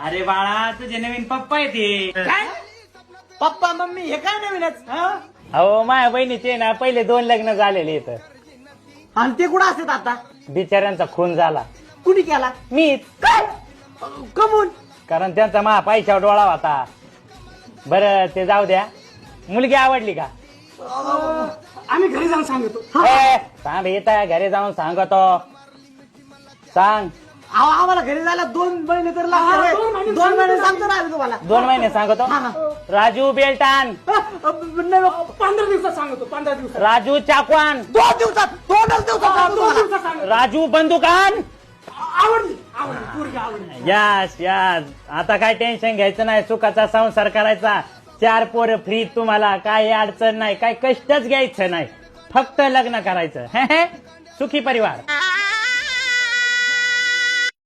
अरे बाळा तुझे नवीन पप्पा येते. काय पप्पा मम्मी हे काय नवीनच अहो माझ्या बहिणीचे ना पहिले 2 लग्न झालेले इथं. आणि ते कुठं असतात आता बिचाऱ्यांचा खून झाला. कुणी केला मीच. काय कमून कारण त्यांचा मा पैशावर डोळा होता. बरं ते जाऊ द्या. मुलगी आवडली का? आम्ही घरी जाऊन सांगतो सांग येत घरी जाऊन सांगतो. सांग. आम्हाला घरी जायला 2 महिने तर लागले. 2 महिने सांगतो ना आम्ही तुम्हाला 2 महिने सांगतो. राजू बेल्टान. 15 दिवसात सांगतो 15 दिवसात राजू चाकवान. 2 दिवसात 2 दिवसात राजू बंदुकान. आवडली पोरगी आवडली. Yes yes. आता काय टेन्शन घ्यायचं नाही. सुखाचा संसार करायचा. 4 पोरं फ्री तुम्हाला. काय अडचण नाही. काय कष्टच घ्यायचं नाही. फक्त लग्न करायचं. सुखी परिवार.